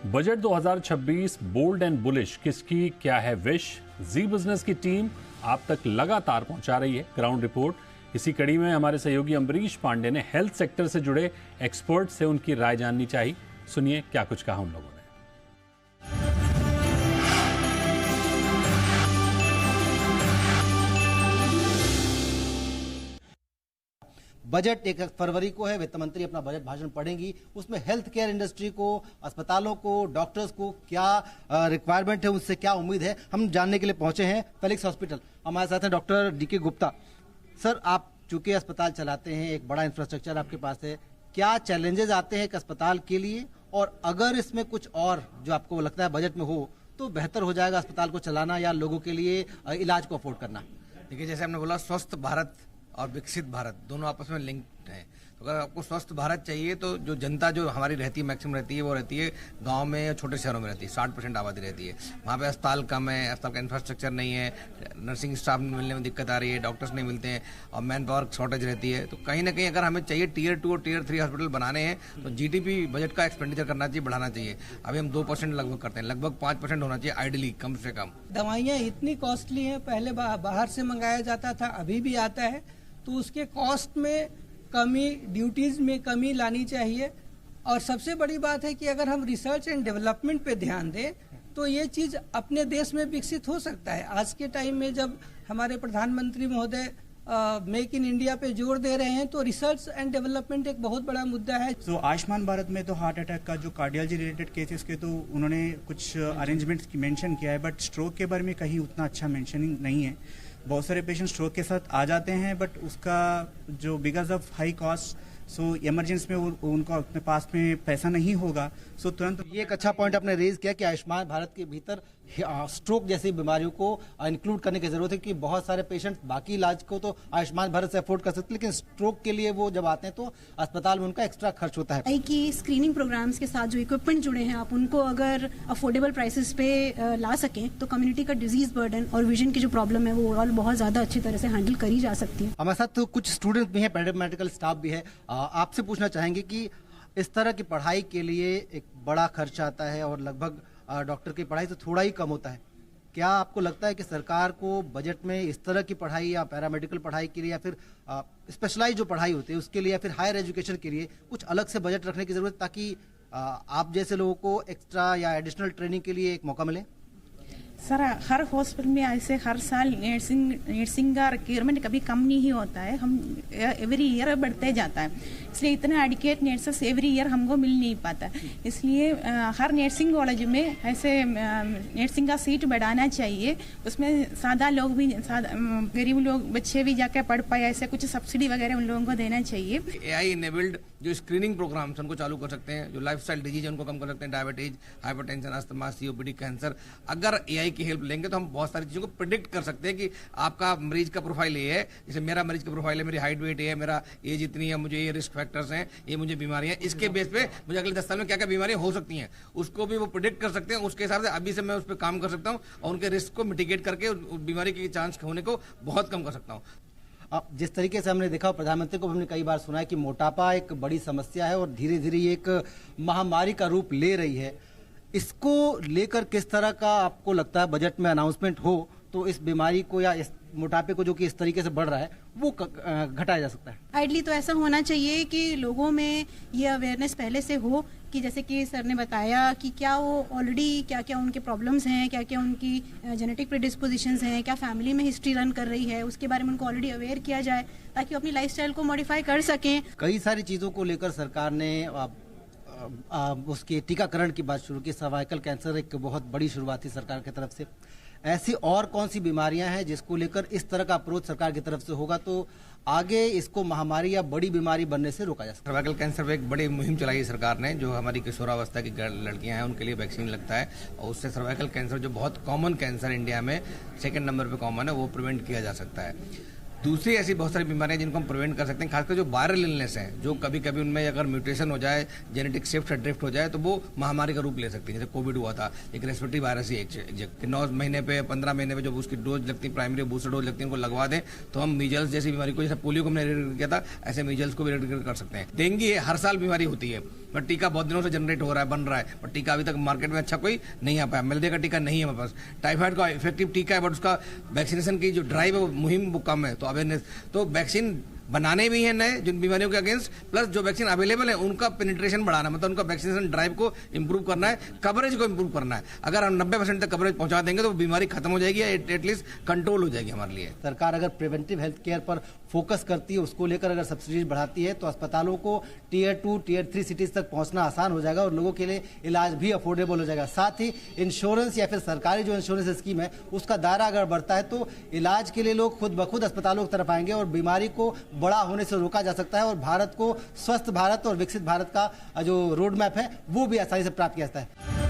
Budget 2026 bold and bullish, किसकी क्या है विश? जी बिजनेस की टीम आप तक लगातार पहुंचा रही है ग्राउंड रिपोर्ट। इसी कड़ी में हमारे सहयोगी अम्बरीश पांडे ने हेल्थ सेक्टर से जुड़े एक्सपर्ट से उनकी राय जाननी चाहिए। सुनिए क्या कुछ कहा उन लोगों ने। बजट 1 फरवरी को है, वित्त मंत्री अपना बजट भाषण पढ़ेंगी। उसमें हेल्थ केयर इंडस्ट्री को, अस्पतालों को, डॉक्टर्स को क्या रिक्वायरमेंट है, उनसे क्या उम्मीद है, हम जानने के लिए पहुंचे हैं फेलिक्स हॉस्पिटल। हमारे साथ हैं डॉक्टर डीके गुप्ता। सर, आप चूंकि अस्पताल चलाते हैं, एक बड़ा इंफ्रास्ट्रक्चर आपके पास है, क्या चैलेंजेस आते हैं एक अस्पताल के लिए, और अगर इसमें कुछ और जो आपको लगता है बजट में हो तो बेहतर हो जाएगा अस्पताल को चलाना या लोगों के लिए इलाज को अफोर्ड करना? देखिए, जैसे हमने बोला, स्वस्थ भारत और विकसित भारत दोनों आपस में लिंक्ड हैं। तो अगर आपको स्वस्थ भारत चाहिए तो जो जनता जो हमारी रहती है, मैक्सिमम रहती है, वो रहती है गांव में या छोटे शहरों में रहती है। 60% आबादी रहती है वहाँ पे। अस्पताल कम है, अस्पताल का इंफ्रास्ट्रक्चर नहीं है, नर्सिंग स्टाफ मिलने में दिक्कत आ रही है, डॉक्टर्स नहीं मिलते हैं और मैन पावर शॉर्टेज रहती है। तो कहीं ना कहीं अगर हमें चाहिए Tier 2 और Tier 3 हॉस्पिटल बनाने हैं तो GDP बजट का एक्सपेंडिचर करना चाहिए, बढ़ाना चाहिए। अभी हम 2% लगभग करते हैं, लगभग 5% होना चाहिए आइडियली, कम से कम। दवाइयाँ इतनी कॉस्टली हैं, पहले बाहर से मंगाया जाता था, अभी भी आता है, तो उसके कॉस्ट में कमी, ड्यूटीज में कमी लानी चाहिए। और सबसे बड़ी बात है कि अगर हम रिसर्च एंड डेवलपमेंट पे ध्यान दें तो ये चीज अपने देश में विकसित हो सकता है। आज के टाइम में जब हमारे प्रधानमंत्री महोदय मेक इन इंडिया पे जोर दे रहे हैं तो रिसर्च एंड डेवलपमेंट एक बहुत बड़ा मुद्दा है। तो आयुष्मान भारत में तो हार्ट अटैक का जो कार्डियोलॉजी रिलेटेड केसेस के तो उन्होंने कुछ अरेंजमेंट्स की मेंशन किया है, बट स्ट्रोक के बारे में कहीं उतना अच्छा मेंशनिंग नहीं है। बहुत सारे पेशेंट स्ट्रोक के साथ आ जाते हैं, बट उसका जो because of high cost, so emergency में उनको अपने पास में पैसा नहीं होगा, सो तुरंत। ये एक अच्छा पॉइंट आपने रेज किया कि आयुष्मान भारत के भीतर स्ट्रोक जैसी बीमारियों को इंक्लूड करने की जरूरत है, कि बहुत सारे पेशेंट बाकी इलाज को तो आयुष्मान भारत से अफोर्ड कर सकते हैं, लेकिन स्ट्रोक के लिए वो जब आते हैं तो अस्पताल में उनका एक्स्ट्रा खर्च होता है। कि स्क्रीनिंग प्रोग्राम्स के साथ जो इक्विपमेंट जुड़े हैं, आप उनको अगर अफोर्डेबल प्राइसेस पे ला सकें तो कम्युनिटी का डिजीज बर्डन और विजन की जो प्रॉब्लम है वो ओवरऑल बहुत ज्यादा अच्छी तरह से हैंडल करी जा सकती है। हमारे साथ तो कुछ स्टूडेंट भी हैं, पैरामेडिकल स्टाफ भी है। आपसे पूछना चाहेंगे कि इस तरह की पढ़ाई के लिए एक बड़ा खर्च आता है और लगभग डॉक्टर की पढ़ाई से थोड़ा ही कम होता है। क्या आपको लगता है कि सरकार को बजट में इस तरह की पढ़ाई या पैरामेडिकल पढ़ाई के लिए या फिर स्पेशलाइज जो पढ़ाई होती है उसके लिए या फिर हायर एजुकेशन के लिए कुछ अलग से बजट रखने की जरूरत है, ताकि आप जैसे लोगों को एक्स्ट्रा या एडिशनल ट्रेनिंग के लिए एक मौका मिले? सर, हर हॉस्पिटल में ऐसे हर साल नर्सिंग का रिक्वायरमेंट कभी कम नहीं होता है, हम एवरी ईयर बढ़ते जाता है, इसलिए इतना एडिकेट नर्सेस एवरी ईयर हमको मिल नहीं पाता। इसलिए हर नर्सिंग कॉलेज में ऐसे नर्सिंग का सीट बढ़ाना चाहिए, उसमें सादा लोग भी, गरीब लोग, बच्चे भी जाकर पढ़ पाए, ऐसे कुछ सब्सिडी वगैरह उन लोगों को देना चाहिए। AI इनेबल्ड जो स्क्रीनिंग प्रोग्राम्स उनको चालू कर सकते हैं, जो लाइफस्टाइल डिजीज उनको कम कर सकते हैं, diabetes, hypertension, asthma, COPD, cancer. अगर AI की हेल्प लेंगे तो हम बहुत सारी चीजों को प्रिडिक्ट कर सकते हैं कि आपका मरीज का प्रोफाइल ये है, जैसे मेरा मरीज का प्रोफाइल है, मेरी हाइट वेट है, मेरा एज इतनी है, मुझे ये रिस्क फैक्टर्स हैं, ये मुझे बीमारियां, इसके बेस पे मुझे अगले 10 साल में क्या क्या बीमारियां हो सकती हैं उसको भी वो प्रिडिक्ट कर सकते हैं। उसके हिसाब से अभी से मैं उस पर काम कर सकता हूँ और उनके रिस्क को मिटिगेट करके उस बीमारी के चांस होने को बहुत कम कर सकता हूँ। अब जिस तरीके से हमने देखा, प्रधानमंत्री को हमने कई बार सुना है कि मोटापा एक बड़ी समस्या है और धीरे धीरे ये एक महामारी का रूप ले रही है। इसको लेकर किस तरह का आपको लगता है बजट में अनाउंसमेंट हो तो इस बीमारी को या इस मोटापे को जो कि इस तरीके से बढ़ रहा है वो घटाया जा सकता है? आइडली तो ऐसा होना चाहिए कि लोगों में ये अवेयरनेस पहले से हो कि जैसे कि सर ने बताया कि क्या वो ऑलरेडी क्या क्या उनके प्रॉब्लम्स हैं, क्या क्या उनकी जेनेटिक प्रेडिस्पोजिशंस हैं, क्या फैमिली में हिस्ट्री रन कर रही है, उसके बारे में उनको ऑलरेडी अवेयर किया जाए ताकि वो अपनी लाइफस्टाइल को मॉडिफाई कर सकें। कई सारी चीजों को लेकर सरकार ने उसके टीकाकरण की बात शुरू की। सर्वाइकल कैंसर एक बहुत बड़ी शुरुआत थी सरकार की तरफ से। ऐसी और कौन सी बीमारियां हैं जिसको लेकर इस तरह का अप्रोच सरकार की तरफ से होगा तो आगे इसको महामारी या बड़ी बीमारी बनने से रोका जा सकता है? सर्वाइकल कैंसर पे एक बड़ी मुहिम चलाई है सरकार ने, जो हमारी किशोरावस्था की लड़कियां हैं उनके लिए वैक्सीन लगता है और उससे सर्वाइकल कैंसर जो बहुत कॉमन कैंसर इंडिया में 2nd नंबर पे कॉमन है वो प्रिवेंट किया जा सकता है। दूसरी ऐसी बहुत सारी बीमारियां जिनको हम प्रिवेंट कर सकते हैं, खासकर जो वायरल इलनेस है, जो कभी कभी उनमें अगर म्यूटेशन हो जाए, जेनेटिक शिफ्ट या ड्रिफ्ट हो जाए तो वो महामारी का रूप ले सकती है। जैसे कोविड हुआ था, एक रेस्पिरेटरी वायरस ही 9 महीने पे 15 महीने पे जब उसकी डोज लगती है, प्राइमरी बूस्टर डोज लगती है, उनको लगवा दें तो हम मीजल्स जैसी बीमारी को, जैसे पोलियो को हमने इरेडिकेट किया था, ऐसे मीजल्स को भी इरेडिकेट कर सकते हैं। डेंगू हर साल बीमारी होती है, बट टीका बहुत दिनों से जनरेट हो रहा है, बन रहा है, पर टीका अभी तक मार्केट में अच्छा कोई नहीं आ पाया। मलेरिया का टीका नहीं है हमारे पास। टाइफाइड का इफेक्टिव टीका है, बट उसका वैक्सीनेशन की जो ड्राइव है वो मुहिम वो कम है। तो अवेयरनेस, तो वैक्सीन बनाने भी हैं नए जिन बीमारियों के अगेंस्ट, प्लस जो वैक्सीन अवेलेबल है उनका पेनिट्रेशन बढ़ाना, मतलब उनका वैक्सीनेशन ड्राइव को इंप्रूव करना है, कवरेज को इंप्रूव करना है। अगर हम 90% तक कवरेज पहुंचा देंगे तो बीमारी खत्म हो जाएगी या एटलीस्ट कंट्रोल हो जाएगी हमारे लिए। सरकार अगर प्रिवेंटिव हेल्थ केयर पर फोकस करती है, उसको लेकर अगर सब्सिडीज बढ़ाती है तो अस्पतालों को टियर 2, टियर 3 सिटीज तक पहुंचना आसान हो जाएगा और लोगों के लिए इलाज भी अफोर्डेबल हो जाएगा। साथ ही इंश्योरेंस या फिर सरकारी जो इंश्योरेंस स्कीम है उसका दायरा अगर बढ़ता है तो इलाज के लिए लोग खुद ब खुद अस्पतालों की तरफ आएंगे और बीमारी को बड़ा होने से रोका जा सकता है और भारत को स्वस्थ भारत और विकसित भारत का जो रोड मैप है वो भी आसानी से प्राप्त किया जाता है।